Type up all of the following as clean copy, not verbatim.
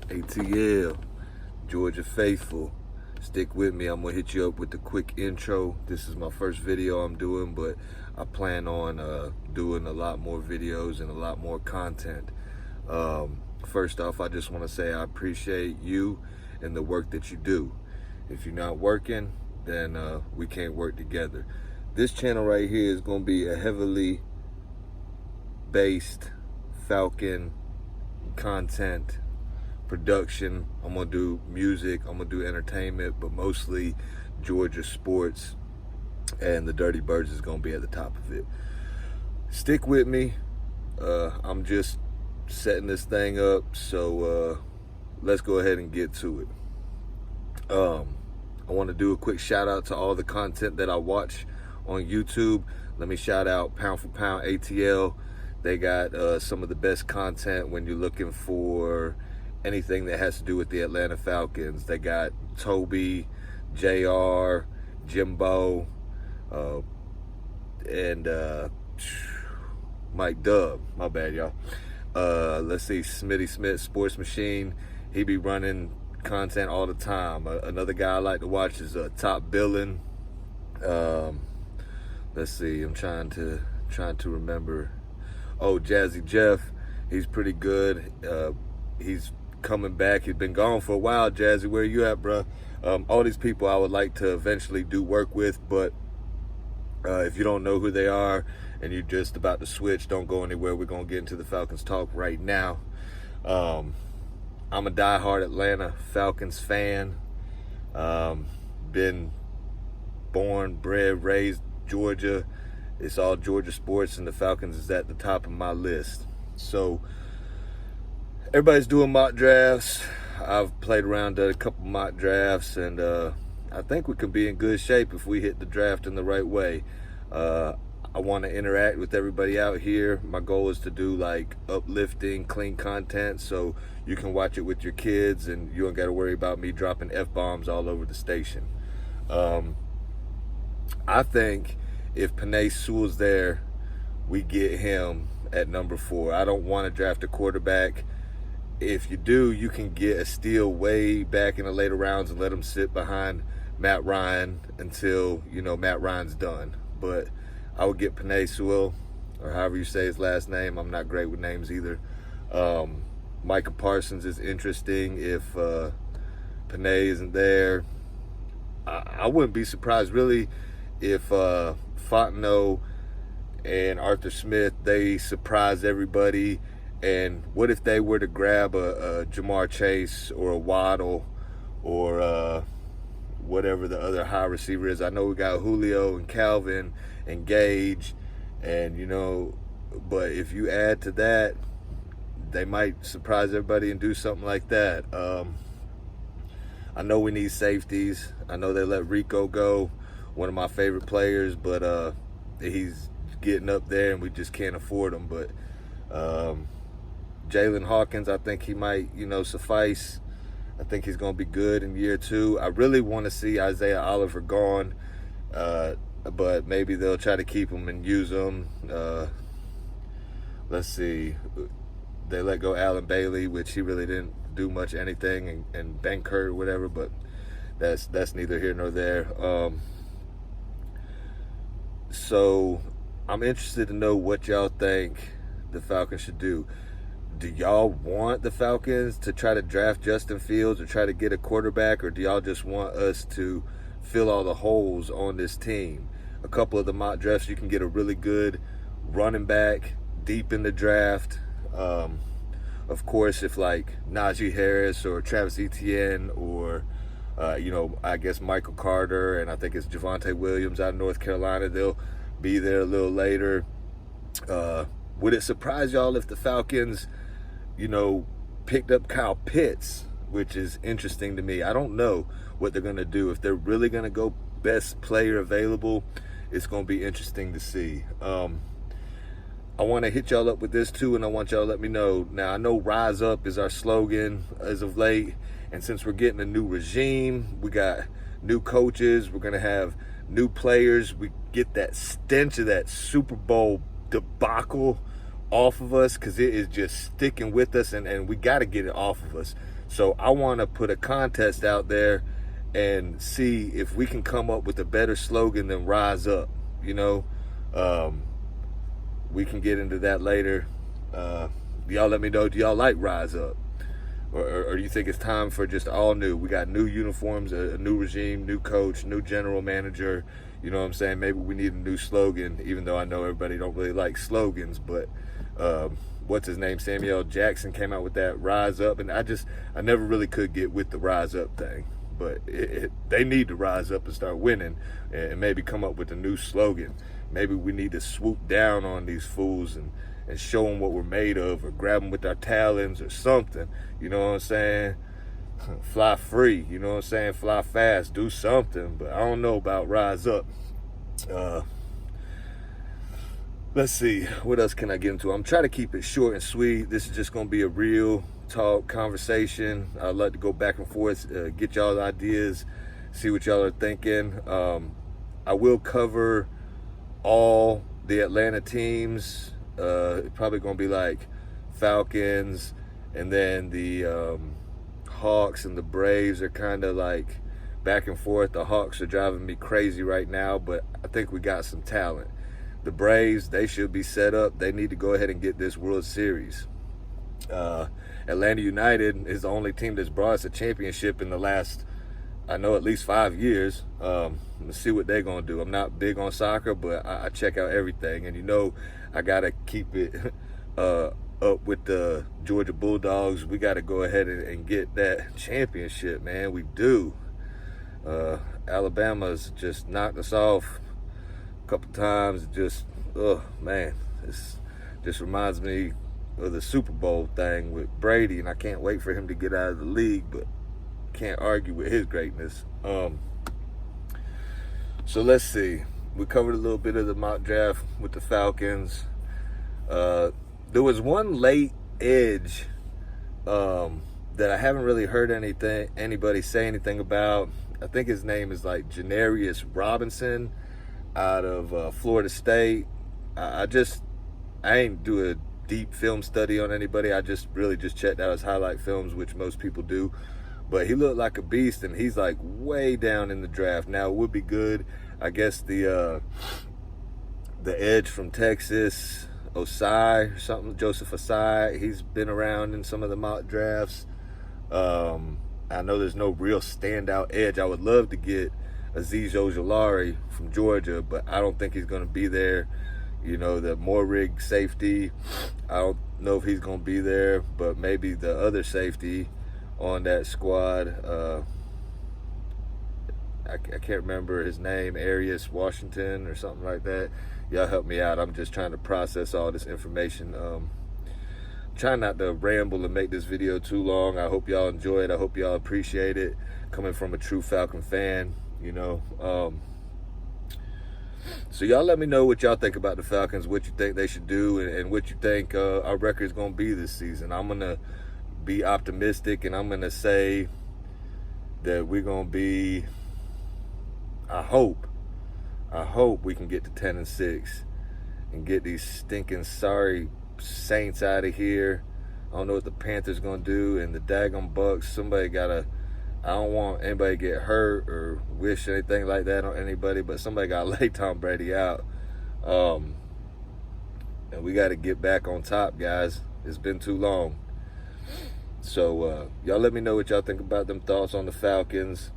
ATL, Georgia Faithful. Stick with me. I'm gonna hit you up with the quick intro. This is my first video I'm doing, but I plan on doing a lot more videos and a lot more content. First off, I just want to say I appreciate you and the work that you do. If you're not working, then we can't work together. This channel right here is going to be a heavily based Falcon content production. I'm going to do music, I'm going to do entertainment, but mostly Georgia sports, and the Dirty Birds is going to be at the top of it. Stick with me. I'm just setting this thing up, so let's go ahead and get to it. I want to do a quick shout out to all the content that I watch on YouTube. Let me shout out Pound for Pound ATL. They got some of the best content when you're looking for anything that has to do with the Atlanta Falcons. They got Toby, JR, Jimbo, and Mike Dub. My bad, y'all. Let's see, Smitty Smith, Sports Machine. He be running content all the time. Another guy I like to watch is Top Billin'. Let's see, I'm trying to remember. Oh, Jazzy Jeff, he's pretty good. He's coming back. He's been gone for a while. Jazzy, where you at, bro? All these people I would like to eventually do work with, but if you don't know who they are and you're just about to switch, don't go anywhere. We're gonna get into the Falcons talk right now. I'm a diehard Atlanta Falcons fan. Been born, bred, raised Georgia. It's all Georgia sports, and the Falcons is at the top of my list. So everybody's doing mock drafts. I've played around at a couple mock drafts, and I think we can be in good shape if we hit the draft in the right way. I want to interact with everybody out here. My goal is to do like uplifting, clean content, so you can watch it with your kids and you don't got to worry about me dropping F-bombs all over the station. I think if Penei Sewell's there, we get him at number 4. I don't want to draft a quarterback. If you do, you can get a steal way back in the later rounds and let him sit behind Matt Ryan until, you know, Matt Ryan's done. But I would get Penei Sewell, or however you say his last name. I'm not great with names either. Micah Parsons is interesting if Penei isn't there. I wouldn't be surprised really if Fontenot and Arthur Smith, they surprise everybody. And what if they were to grab a Jamar Chase or a Waddle or whatever the other high receiver is? I know we got Julio and Calvin and Gage, and you know, but if you add to that, they might surprise everybody and do something like that. I know we need safeties. I know they let Rico go, one of my favorite players, but he's getting up there and we just can't afford him. But Jalen Hawkins, I think he might, you know, suffice. I think he's going to be good in year 2. I really want to see Isaiah Oliver gone, but maybe they'll try to keep him and use him. Let's see. They let go Allen Bailey, which he really didn't do much anything, and Bankert or whatever, but that's neither here nor there. So I'm interested to know what y'all think the Falcons should do. Do y'all want the Falcons to try to draft Justin Fields or try to get a quarterback, or do y'all just want us to fill all the holes on this team? A couple of the mock drafts, you can get a really good running back deep in the draft. Of course, if like Najee Harris or Travis Etienne or you know, I guess Michael Carter, and I think it's Javonte Williams out of North Carolina, they'll be there a little later. Would it surprise y'all if the Falcons, you know, picked up Kyle Pitts, which is interesting to me? I don't know what they're going to do. If they're really going to go best player available, it's going to be interesting to see. I want to hit y'all up with this too, and I want y'all to let me know. Now, I know Rise Up is our slogan as of late, and since we're getting a new regime, we got new coaches, we're going to have new players, we get that stench of that Super Bowl debacle off of us, because it is just sticking with us, and we got to get it off of us. So I want to put a contest out there and see if we can come up with a better slogan than Rise Up. You know, we can get into that later. Y'all let me know, do y'all like Rise Up? Or do you think it's time for just all new? We got new uniforms, a new regime, new coach, new general manager. You know what I'm saying? Maybe we need a new slogan, even though I know everybody don't really like slogans. But what's his name? Samuel Jackson came out with that Rise Up. And I never really could get with the Rise Up thing. But they need to rise up and start winning and maybe come up with a new slogan. Maybe we need to swoop down on these fools and show them what we're made of, or grab them with our talons or something. You know what I'm saying? Fly free, you know what I'm saying? Fly fast, do something. But I don't know about Rise Up. Let's see, what else can I get into? I'm trying to keep it short and sweet. This is just going to be a real talk conversation. I'd like to go back and forth, get y'all's ideas, see what y'all are thinking. I will cover all the Atlanta teams. Probably going to be like Falcons, and then the Hawks and the Braves are kind of like back and forth. The Hawks are driving me crazy right now, but I think we got some talent. The Braves, they should be set up. They need to go ahead and get this World Series. Atlanta United is the only team that's brought us a championship in the last, I know, at least 5 years. Let's see what they're going to do. I'm not big on soccer, but I check out everything. And, you know, I got to keep it up with the Georgia Bulldogs. We got to go ahead and get that championship, man. We do. Alabama's just knocked us off a couple times. Just, oh, man. This just reminds me of the Super Bowl thing with Brady, and I can't wait for him to get out of the league, but can't argue with his greatness. So let's see. We covered a little bit of the mock draft with the Falcons. There was one late edge that I haven't really heard anybody say anything about. I think his name is like Janarius Robinson out of Florida State. I ain't do a deep film study on anybody. I just really just checked out his highlight films, which most people do. But he looked like a beast, and he's like way down in the draft. Now, it would be good, I guess, the edge from Texas, Osai or something, Joseph Osai, he's been around in some of the mock drafts. I know there's no real standout edge. I would love to get Azeez Ojulari from Georgia, but I don't think he's going to be there. You know, the Morrig safety, I don't know if he's going to be there, but maybe the other safety on that squad, I can't remember his name, Arias Washington or something like that. Y'all help me out. I'm just trying to process all this information. Trying not to ramble and make this video too long. I hope y'all enjoy it. I hope y'all appreciate it. Coming from a true Falcon fan, you know. So y'all let me know what y'all think about the Falcons, what you think they should do, and what you think our record is going to be this season. I'm going to be optimistic, and I'm going to say that we're going to be, I hope we can get to 10-6 and get these stinking sorry Saints out of here. I don't know what the Panthers going to do, and the daggone Bucks, somebody got to, I don't want anybody to get hurt or wish anything like that on anybody, but somebody got to lay Tom Brady out. And we got to get back on top, guys. It's been too long. So y'all let me know what y'all think about them thoughts on the Falcons.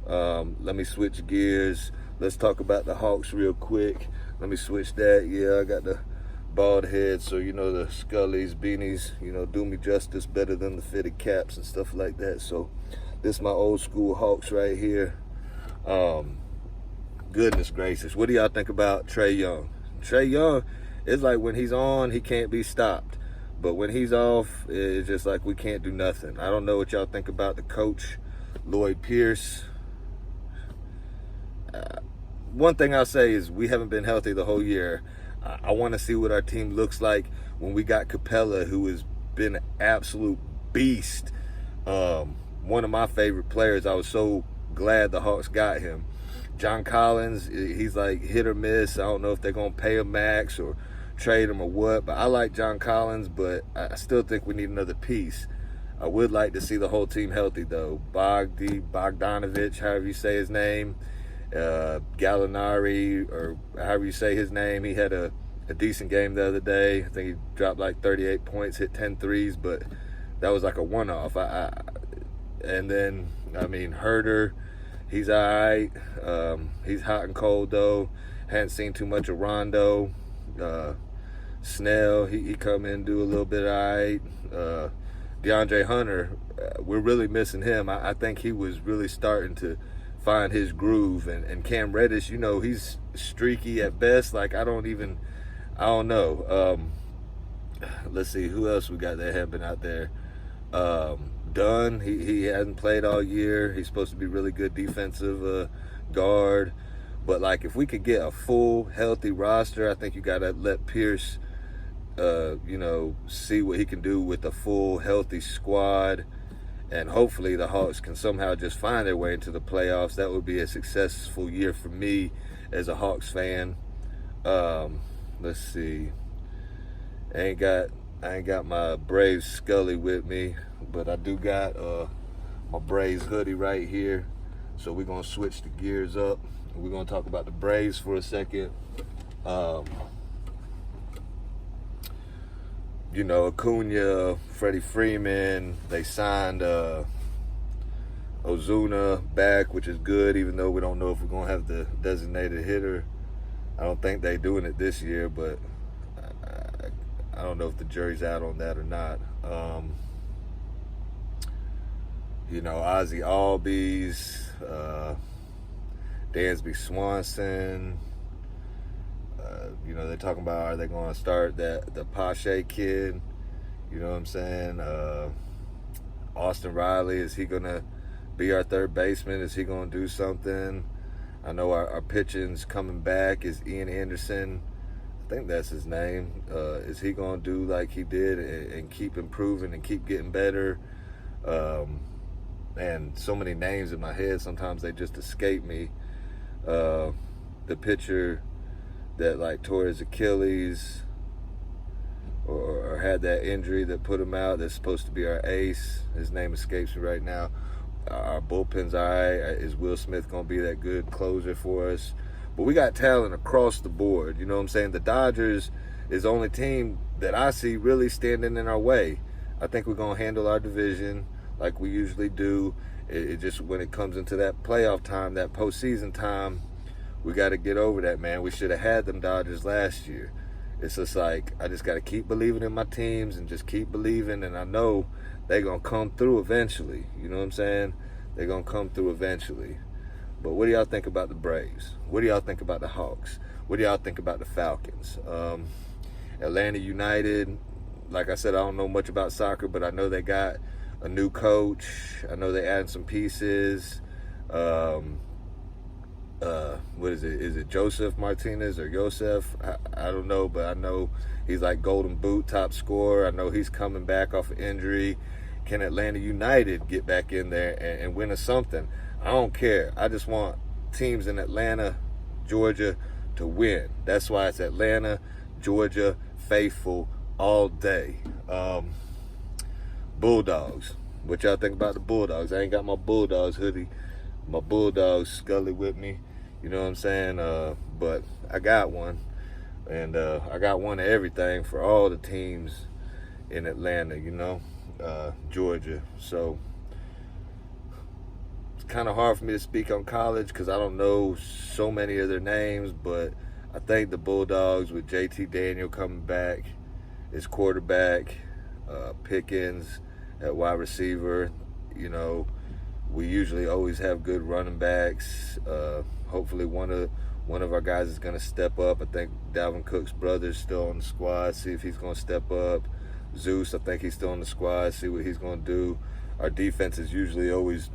Let me switch gears. Let's talk about the Hawks real quick. Let me switch that. Yeah, I got the bald head, so you know the Scullies, beanies, you know, do me justice better than the fitted caps and stuff like that. So this is my old school Hawks right here. Goodness gracious, what do y'all think about Trae Young? Trae Young, it's like when he's on, he can't be stopped. But when he's off, it's just like we can't do nothing. I don't know what y'all think about the coach, Lloyd Pierce. One thing I'll say is we haven't been healthy the whole year. I want to see what our team looks like when we got Capella, who has been an absolute beast. One of my favorite players. I was so glad the Hawks got him. John Collins, he's like hit or miss. I don't know if they're going to pay him max or trade him or what. But I like John Collins, but I still think we need another piece. I would like to see the whole team healthy, though. Bogdanovich, however you say his name, Gallinari, or however you say his name, he had a decent game the other day. I think he dropped like 38 points, hit 10 threes, but that was like a one-off. And then, I mean, Herder, he's all right. He's hot and cold, though. Hadn't seen too much of Rondo. Snell, he come in and do a little bit all right. DeAndre Hunter, we're really missing him. I think he was really starting to find his groove. And Cam Reddish, you know, he's streaky at best. Like, I don't know. Let's see, who else we got that have been out there? Dunn, he hasn't played all year. He's supposed to be really good defensive guard. But, like, if we could get a full, healthy roster, I think you got to let Pierce, you know, see what he can do with a full, healthy squad. And hopefully the Hawks can somehow just find their way into the playoffs. That would be a successful year for me as a Hawks fan. Let's see. I ain't got my Braves Scully with me, but I do got my Braves hoodie right here. So we're going to switch the gears up. We're going to talk about the Braves for a second. You know, Acuna, Freddie Freeman, they signed Ozuna back, which is good, even though we don't know if we're going to have the designated hitter. I don't think they're doing it this year, but I don't know if the jury's out on that or not. You know, Ozzy Albies, Dansby Swanson. You know, they're talking about, are they going to start the Pache kid? You know what I'm saying? Austin Riley, is he going to be our third baseman? Is he going to do something? I know our pitching's coming back. Is Ian Anderson, I think that's his name. Is he going to do like he did and keep improving and keep getting better? And so many names in my head, sometimes they just escape me. The pitcher that like tore his Achilles or had that injury that put him out, that's supposed to be our ace. His name escapes me right now. Our bullpen's all right. Is Will Smith going to be that good closer for us? But we got talent across the board. You know what I'm saying? The Dodgers is the only team that I see really standing in our way. I think we're going to handle our division like we usually do. It just, when it comes into that playoff time, that postseason time, we got to get over that, man. We should have had them Dodgers last year. It's just like, I just got to keep believing in my teams and just keep believing, and I know they're going to come through eventually. You know what I'm saying? They're going to come through eventually. But what do y'all think about the Braves? What do y'all think about the Hawks? What do y'all think about the Falcons? Atlanta United, like I said, I don't know much about soccer, but I know they got a new coach. I know they added some pieces. What is it? Is it Joseph Martinez or Joseph? I don't know, but I know he's like Golden Boot top scorer. I know he's coming back off of injury. Can Atlanta United get back in there and win us something? I don't care. I just want teams in Atlanta, Georgia to win. That's why it's Atlanta, Georgia, faithful all day. Bulldogs. What y'all think about the Bulldogs? I ain't got my Bulldogs hoodie, my Bulldogs Scully with me. You know what I'm saying? But I got one. And I got one of everything for all the teams in Atlanta, you know, Georgia. So it's kind of hard for me to speak on college because I don't know so many of their names, but I think the Bulldogs with JT Daniel coming back as quarterback, Pickens at wide receiver, you know, we usually always have good running backs. Hopefully one of our guys is going to step up. I think Dalvin Cook's brother's still on the squad. See if he's going to step up. Zeus, I think he's still on the squad. See what he's going to do. Our defense is usually always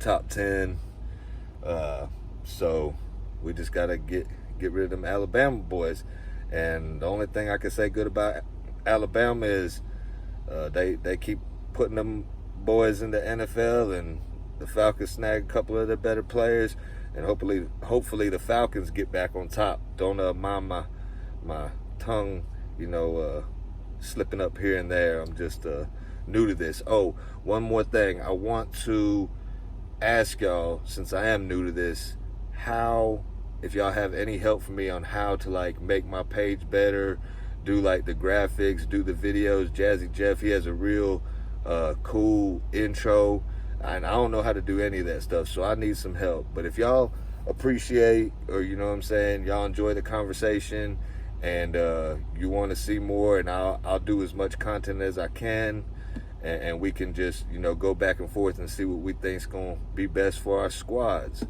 top 10. So we just got to get rid of them Alabama boys. And the only thing I can say good about Alabama is they keep putting them boys in the NFL, and the Falcons snag a couple of their better players, and hopefully the Falcons get back on top. Don't mind my tongue, you know, slipping up here and there. I'm just new to this. Oh, one more thing. I want to ask y'all, since I am new to this, if y'all have any help for me on how to like make my page better, do like the graphics, do the videos. Jazzy Jeff, he has a real cool intro, and I don't know how to do any of that stuff, so I need some help. But if y'all appreciate, or you know what I'm saying, y'all enjoy the conversation, and you want to see more, and I'll do as much content as I can, and we can just, you know, go back and forth and see what we think's gonna be best for our squads.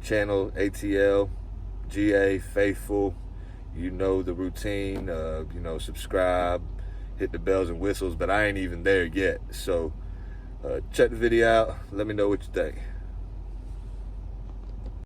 Channel ATL.GA Faithful. You know the routine. You know, subscribe, hit the bells and whistles, but I ain't even there yet. So check the video out. Let me know what you think.